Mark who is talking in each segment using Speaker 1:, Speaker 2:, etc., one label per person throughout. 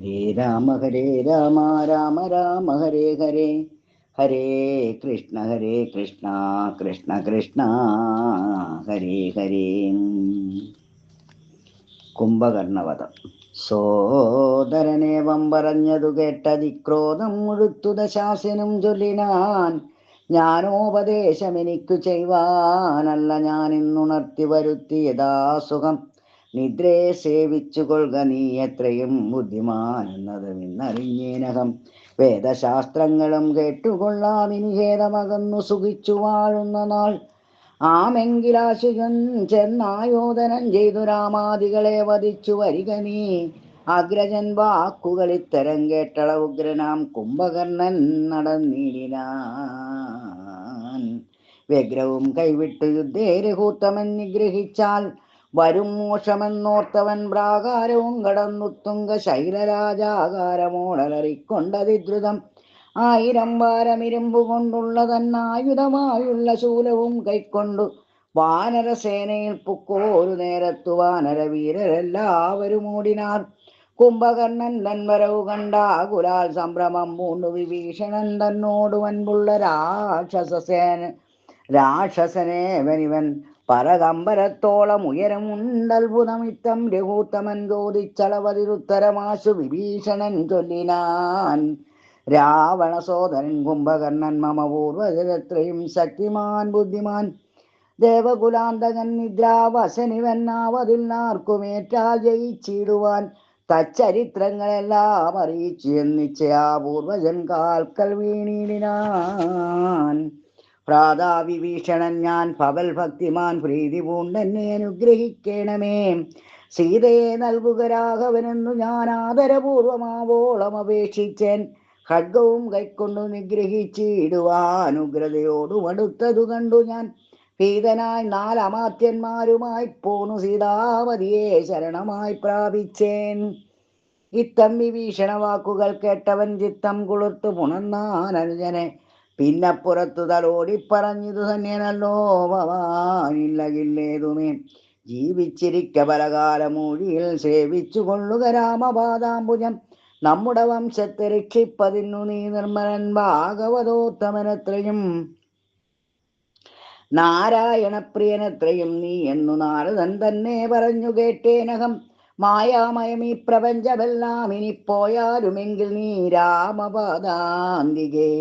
Speaker 1: ഹരേ രാമ രാമ രാമ ഹരേ ഹരേ, ഹരേ കൃഷ്ണ കൃഷ്ണ കൃഷ്ണ ഹരേ ഹരേ. കുംഭകർണവധം. സോദരനേവം പറഞ്ഞതു കേട്ടതിക്രോധം മുഴുത്തു ദശാസനും ചൊല്ലിനാൻ, ജ്ഞാനോപദേശമെനിക്കു ചെയ്യുവാനല്ല ഞാനിന്നുണർത്തി വരുത്തിയതാസുഖം. നിദ്രയെ സേവിച്ചു കൊള്ളുക നീ എത്രയും ബുദ്ധിമാൻ എന്നത് നിന്നറിഞ്ഞേനകം. വേദശാസ്ത്രങ്ങളും കേട്ടുകൊള്ളാമിനി ഖേദമകന്നു സുഖിച്ചു വാഴുന്ന നാൾ. ആമെങ്കിലാശുകൻ ചെന്നായോധനം ചെയ്തു രാമാദികളെ വധിച്ചു വരിക നീ. അഗ്രജൻ വാക്കുകളിത്തരം കേട്ടള ഉഗ്രനാം കുംഭകർണൻ നടന്നിടിനാൻ. വ്യഗ്രവും കൈവിട്ടു യുദ്ധേ രഘൂത്തമൻ നിഗ്രഹിച്ചാൽ വരും മോശമെന്നോർത്തവൻ പ്രാകാരവും കടന്നുത്തുങ്ക ശൈലരാജാകാരമോടലറിക്കൊണ്ടതിദ്രുതം. 1000 വാരമിരുമ്പു കൊണ്ടുള്ള തന്നായുധമായുള്ള ശൂലവും കൈക്കൊണ്ടു വാനരസേനയിൽ പുക്കോരു നേരത്തു വാനരവീരരെല്ലാവരും ഓടിനാർ. കുംഭകർണൻ തൻവരവു കണ്ട കുലാൽ സംഭ്രമം പൂണ്ടു വിഭീഷണൻ തന്നോടു വൻപുള്ള രാക്ഷസനേവനിവൻ പരകമ്പരത്തോളം ഉയരമുണ്ടത്ഭുതമിത്തം രഘൂത്തമൻ ചോദിച്ചളവതിരുത്തരമാശു വിഭീഷണൻ ചൊല്ലിനാൻ. രാവണ സോദരൻ കുംഭകർണൻ മമ പൂർവജരത്രയും ശക്തിമാൻ ബുദ്ധിമാൻ. ദേവകുലാന്തകൻ നിദ്രാവസനിവന്നാവതില്ലാർക്കുമേറ്റാൽ ജയിച്ചിടുവാൻ. തച്ചരിത്രങ്ങളെല്ലാം അറിയിച്ചു എന്നിച്ചയാ പൂർവജൻ കാൽക്കൽ വീണിടിനാൻ. പ്രാതാ വിഭീഷണൻ ഞാൻ ഭവൽ ഭക്തിമാൻ, പ്രീതി പൂണ്ടെന്നെ അനുഗ്രഹിക്കണമേ. സീതയെ നൽകുക രാഘവനെന്നു ഞാൻ ആദരപൂർവമാവോളം അപേക്ഷിച്ചേൻ. ഖഡ്ഗവും കൈക്കൊണ്ടു നിഗ്രഹിച്ചിടുവാനുഗ്രതയോടും അടുത്തതു കണ്ടു ഞാൻ. ഭീതനായി 4 അമാത്യന്മാരുമായി പോന്നു സീതാവതിയെ ശരണമായി പ്രാപിച്ചേൻ. ഇത്തം വിഭീഷണ വാക്കുകൾ കേട്ടവൻ ചിത്തം കുളിർത്തു പുണർന്നാൻ അനുജനെ. പിന്നെ പുറത്തു തലോടി പറഞ്ഞിതു തന്നെയല്ലോ ഭവാനില്ലകില്ലേതുമേ. ജീവിച്ചിരിക്ക പലകാലമൂഴിയിൽ സേവിച്ചു കൊള്ളുക രാമപാദാംബുജം. നമ്മുടെ വംശത്തെ രക്ഷിപ്പതിന്നു നീ നിർമ്മലൻ ഭാഗവതോത്തമനത്രയും നാരായണപ്രിയനത്രയും നീ എന്നു നാരദൻ തന്നെ പറഞ്ഞു കേട്ടേനകം. മായാമയമീ പ്രപഞ്ചമെല്ലാം ഇനിപ്പോയാലുമെങ്കിൽ നീ രാമപാദാന്തികേ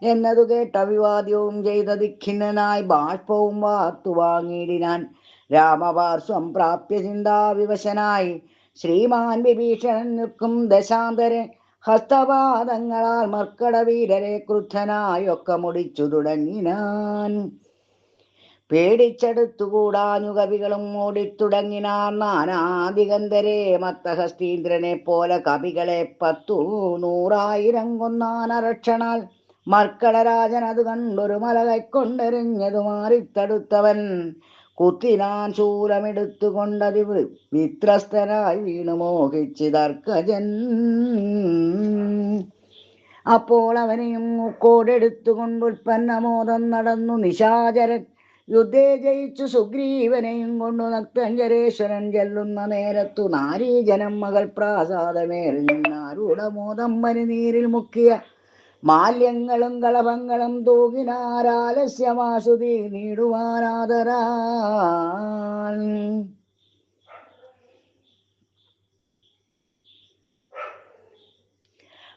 Speaker 1: എന്നതു കേട്ട അഭിവാദ്യവും ചെയ്ത ദിഖിന്നനായി ബാഷ്പവും വാർത്തു വാങ്ങിയിടിനാൻ. രാമപാർശ്വം പ്രാപ്യ ചിന്താവിവശനായി ശ്രീമാൻ വിഭീഷണൻ നിൽക്കും ദശാന്തരൻ ഹസ്തപാദങ്ങളാൽ മർക്കടവീരരെ ക്രുദ്ധനായൊക്കെ മുടിച്ചു തുടങ്ങിനാൻ. പേടിച്ചെടുത്തുകൂടാഞ്ഞു കവികളും ഓടിത്തുടങ്ങിനാർ. നാനാദിഗന്ധരെ മത്തഹസ്തീന്ദ്രനെ പോലെ കവികളെ 10,100,000 കൊന്നാൻ അരക്ഷണാൽ. മർക്കടരാജൻ അത് കണ്ടൊരു മല കൈക്കൊണ്ടെറിഞ്ഞതു മാറിത്തടുത്തവൻ. കുത്തിനാൻ ശൂലമെടുത്തുകൊണ്ടതി വിത്രസ്തനായി വീണു മോഹിച്ചിതർക്കജൻ. അപ്പോൾ അവനെയും മൂക്കോടെടുത്തുകൊണ്ടുൽപ്പന്നമോദം നടന്നു നിശാചരൻ. യുദ്ധേ ജയിച്ചു സുഗ്രീവനെയും കൊണ്ടു നക്തഞ്ചരേശ്വരൻ ചെല്ലുന്ന നേരത്തു നാരീജനം മകൾ പ്രാസാദമേറി നിന്നാരുടെ മോദം പനിനീരിൽ മുക്കിയ മാല്യങ്ങളും കളഭങ്ങളും തൂകിനാരാലസ്യമാശുതി നീടുവാനാദരാൽ.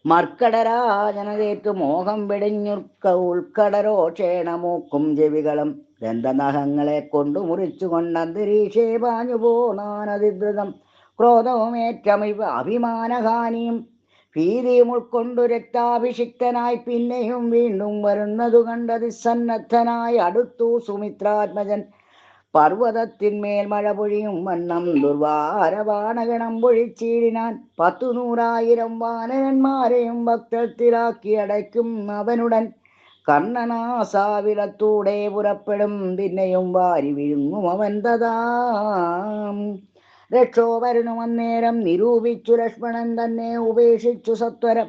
Speaker 1: മർക്കടരാജനതേറ്റു മോഹം വെടിഞ്ഞുർക്ക ഉൾക്കടരോക്ഷേണമൂക്കും ചെവികളും ദന്തനഖങ്ങളെ കൊണ്ടു മുറിച്ചു കൊണ്ട് അന്തരീക്ഷേ പാഞ്ഞു പോനാനതിദ്രുതം. ക്രോധവുമേറ്റം അഭിമാനഹാനിയും ഭീതിയും ഉൾക്കൊണ്ടു രക്താഭിഷിക്തനായി പിന്നെയും വീണ്ടും വരുന്നതു കണ്ടതിസന്നദ്ധനായി അടുത്തു സുമിത്രാത്മജൻ. പർവ്വതത്തിന്മേൽ മഴ പൊഴിയും വണ്ണം ദുർവാരബാണഗണം പൊഴിച്ചിടിനാൻ. 10,100,000 വാനരന്മാരെയും ഭക്തത്തിലാക്കി അടയ്ക്കും അവനുടൻ. കർണനാസാവിലത്തൂടെ പുറപ്പെടും പിന്നെയും വാരി വിഴുങ്ങും അവൻ തഥാ. രക്ഷോപരനും അന്നേരം നിരൂപിച്ചു ലക്ഷ്മണൻ തന്നെ ഉപേക്ഷിച്ചു സത്വരം.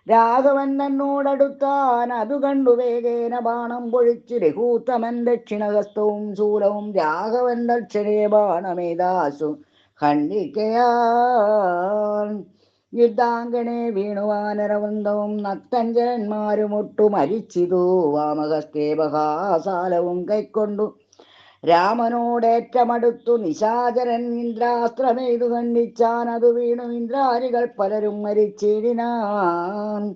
Speaker 1: രാഘവൻ തന്നോടടുത്താൻ അതു കണ്ടു വേഗേന ബാണം പൊഴിച്ച് രഘൂത്തമൻ ദക്ഷിണഹസ്തവും ശൂലവും രാഘവൻ ദക്ഷിണേ ബാണമേതാശു ഖണ്ഡിക്കയാൽ. യുദ്ധാങ്കണേ വീണുവാനരവൃന്ദവും നക്തഞ്ചരന്മാരുമൊട്ടു മരിച്ചിതു. വാമഹസ്തേ മഹാസാലവും കൈക്കൊണ്ടു രാമനോടേറ്റമടുത്തു നിശാചരൻ ഇന്ദ്രാസ്ത്രമെയ്തു ഖണ്ഡിച്ചാൻ. അതു വീണു ഇന്ദ്രാരികൾ പലരും മരിച്ചിടിനാൻ.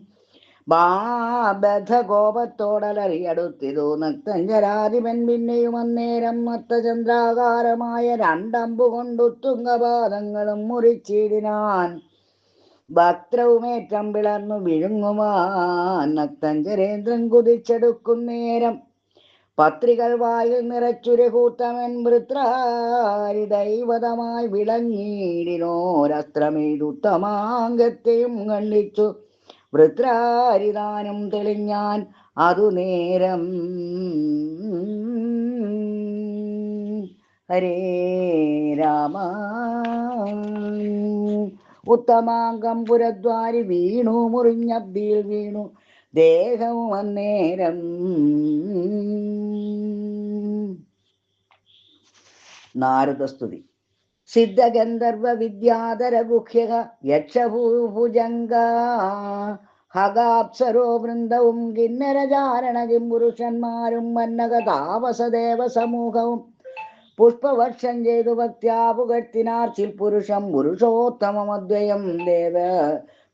Speaker 1: ബദ്ധകോപത്തോടലറിയടുത്തിതു നക്തഞ്ചരാധിപൻ. പിന്നെയും അന്നേരം മത്തചന്ദ്രാകാരമായ രണ്ടമ്പു കൊണ്ടു തുംഗപാദങ്ങളും മുറിച്ചിടിനാൻ. ഭക്ത്രവുമേറ്റം പിളർന്നു വിഴുങ്ങുവാൻ നക്തഞ്ചരേന്ദ്രൻ കുതിച്ചെടുക്കും നേരം പത്രികൾ വായിൽ നിറച്ചുരകൂത്തമൻ വൃത്രാരി ദൈവതമായി വിളങ്ങിയിടിനോരസ്ത്രമെയ്തുത്തമാംഗത്തെയും ഖണ്ഡിച്ചു. വൃത്രാരിതാനും തെളിഞ്ഞാൻ അതു നേരം. ഹരേ രാമ. ഉത്തമാംഗം പുരദ്വാരി വീണു മുറിഞ്ഞബ്ദിയിൽ വീണു ദേഹവും അന്നേരം. നാരദസ്തുതി. സിദ്ധഗന്ധർവ വിദ്യാധര ഗുഹ്യക യക്ഷഭൂഭുജംഗ ഹഗാപ്സരോ വൃന്ദവും കിന്നരചാരണ കിംപുരുഷന്മാരും വന്നക താപസദേവ സമൂഹവും പുഷ്പവർഷം ചെയ്തു ഭക്ത്യാ പുകഴ്ത്തിനാർ. ചിൽപുരുഷം പുരുഷോത്തമമദ്വയം ദേവ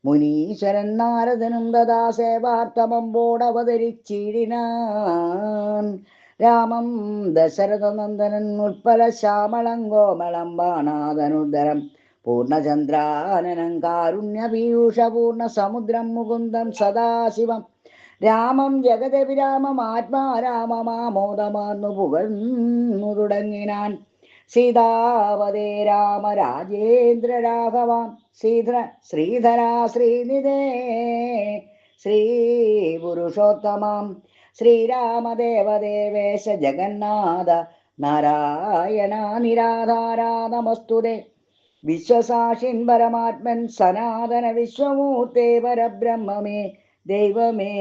Speaker 1: മുനീശ്വരൻ നാരദനും തഥാ സേവാർത്ഥമമ്പോടവതരിച്ചിടിനാൻ. രാമം ദശരഥനന്ദനൻ ഉൽപ്പല ശ്യാമളം കോമളം ബാണാധനുദ്ധരം പൂർണ്ണചന്ദ്രാനനം കാരുണ്യപീയൂഷ പൂർണ്ണ സമുദ്രം മുകുന്ദം സദാശിവം. രാമം ജഗദഭിരാമം ആത്മാരാമമാമോദമാർന്നു പുകഴ്ന്നു തുടങ്ങിനാൻ. സീതാവതേ രാമ രാജേന്ദ്ര രാഘവാം ശ്രീധരാ ശ്രീനിധേ ശ്രീ പുരുഷോത്തമാം ശ്രീരാമദേവദേവേശ ജഗന്നാഥ നാരായണ നിരാധാരാ നമസ്തുതേ. വിശ്വസാക്ഷിൻ പരമാത്മൻ സനാതന വിശ്വമൂർത്തേ പരബ്രഹ്മമേ ദൈവമേ.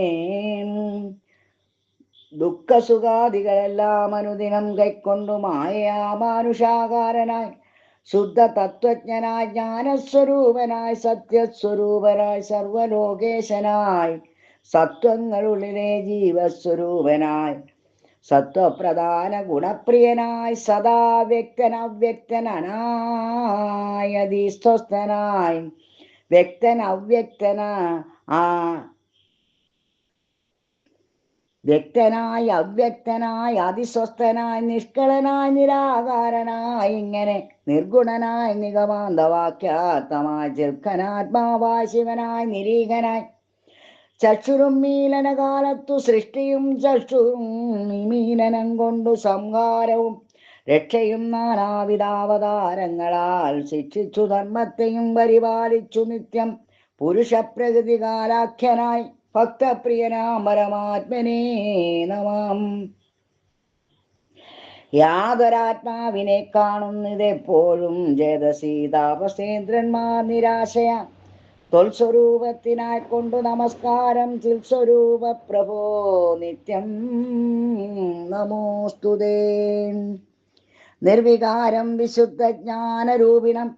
Speaker 1: ദുഃഖസുഖാദികളെല്ലാം അനുദിനം കൈക്കൊണ്ടു മായയാ മാനുഷാകാരനായി ശുദ്ധ തത്വജ്ഞനായി ജ്ഞാനസ്വരൂപനായി സത്യസ്വരൂപനായി സർവലോകേശനായി സത്വങ്ങളുള്ളിലെ ജീവസ്വരൂപനായി സത്വപ്രധാന ഗുണപ്രിയനായി സദാ വ്യക്തനവ്യക്തനായി വ്യക്തനായി അവ്യക്തനായി അതിസ്വസ്ഥനായി നിഷ്കളനായി നിരാകാരനായി ഇങ്ങനെ നിർഗുണനായി നിഗമാന്തവാക്യാർത്ഥമായി ചിൽക്കനാത്മാവായി ശിവനായി നിരീഹനായി ചക്ഷുരും മീലനകാലത്തു സൃഷ്ടിയും ചക്ഷുവും നിമീലനം കൊണ്ടു സംഹാരവും രക്ഷയും നാനാവിധാവതാരങ്ങളാൽ ശിക്ഷിച്ചു ധർമ്മത്തെയും പരിപാലിച്ചു നിത്യം പുരുഷപ്രകൃതി കാലാഖ്യനായി ഭക്തപ്രിയനാം പരമാത്മനേ നമം. യാതൊരാത്മാവിനെ കാണുന്നിതെപ്പോഴും ചേതസീ താപസേന്ദ്രന്മാർ നിരാശയാ തൊൽസ്വരൂപത്തിനായി കൊണ്ടു നമസ്കാരം ചിൽസ്വരൂപ പ്രഭോ നിത്യം നമോസ്തുതേ. നിർവികാരം വിശുദ്ധ ജ്ഞാനരൂപിണം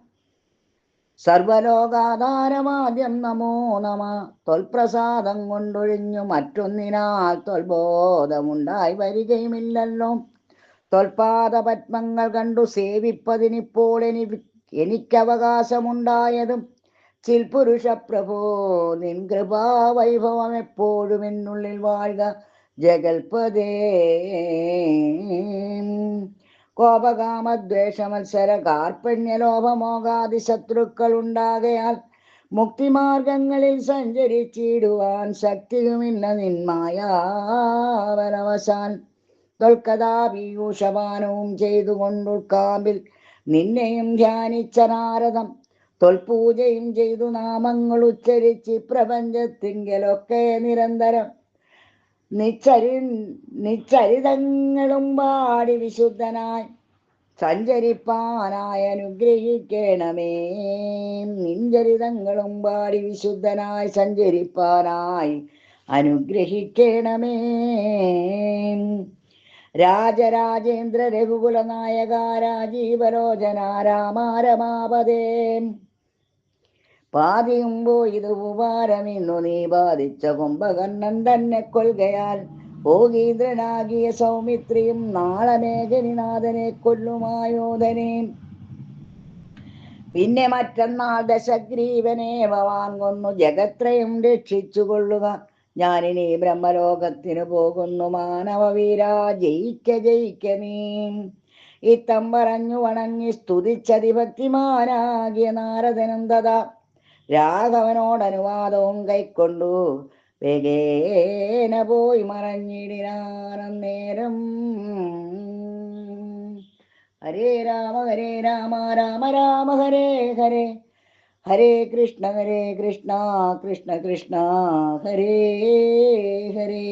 Speaker 1: സർവലോകാധാരമാദ്യം നമോ നമ. തൊൽപ്രസാദം കൊണ്ടൊഴിഞ്ഞു മറ്റൊന്നിനാൽ തൊൽബോധമുണ്ടായി വരികയുമില്ലല്ലോ. തൊൽപാദപത്മങ്ങൾ കണ്ടു സേവിപ്പതിനിപ്പോൾ എനിക്കവകാശമുണ്ടായതും ചിൽപുരുഷ പ്രഭോ നിൻ കൃപാവൈഭവം എപ്പോഴും എന്നുള്ളിൽ വാഴ്ക ജഗൽപദേ. കോപകാമദ്വേഷമത്സര കാർപ്പണ്യലോഭമോകാദി ശത്രുക്കൾ ഉണ്ടാകയാൽ മുക്തിമാർഗങ്ങളിൽ സഞ്ചരിച്ചിടുവാൻ ശക്തിയുമില്ല നിന്മായാവരവശാൽ. തൊൽക്കഥാപീയൂഷപാനവും ചെയ്തുകൊണ്ടുൾക്കാമ്പിൽ നിന്നെയും ധ്യാനിച്ച നാരദം തൊൽപൂജയും ചെയ്തു നാമങ്ങൾ ഉച്ചരിച്ച് പ്രപഞ്ചത്തിങ്കലൊക്കെ നിരന്തരം നിച്ചരിതങ്ങളും പാടി വിശുദ്ധനായി സഞ്ചരിപ്പാനായി അനുഗ്രഹിക്കണമേ. നിഞ്ചരിതങ്ങളും പാടി വിശുദ്ധനായി സഞ്ചരിപ്പാനായി അനുഗ്രഹിക്കണമേ. രാജരാജേന്ദ്ര രഘുകുല നായക രാജീവലോചന രാമാരമാപദേ പാതിയുമ്പോ ഇത് ഉപകാരമിന്നു നീ ബാധിച്ച കുംഭകർണൻ തന്നെ കൊൽകയാൽ ഭോഗീന്ദ്രനാകിയ സൗമിത്രിയും നാളെ മേഘനിനാഥനെ കൊല്ലുമായോധനെ. പിന്നെ മറ്റന്നാൾ ദശഗ്രീവനെ ഭവാൻ കൊന്നു ജഗത്രയും രക്ഷിച്ചു കൊള്ളുക. ഞാനിനി ബ്രഹ്മലോകത്തിന് പോകുന്നു മാനവവീരാ, ജയിക്ക ജയിക്ക നീ. ഇത്തം പറഞ്ഞു വണങ്ങി സ്തുതിച്ചതിഭക്തിമാനാകിയ നാരദനും തഥാ രാഘവനോടനുവാദവും കൈക്കൊണ്ടു വേഗേന പോയി മറഞ്ഞിടിനാനേരം. ഹരേ രാമ രാമ രാമ ഹരേ ഹരേ, ഹരേ കൃഷ്ണ കൃഷ്ണ കൃഷ്ണ ഹരേ ഹരേ.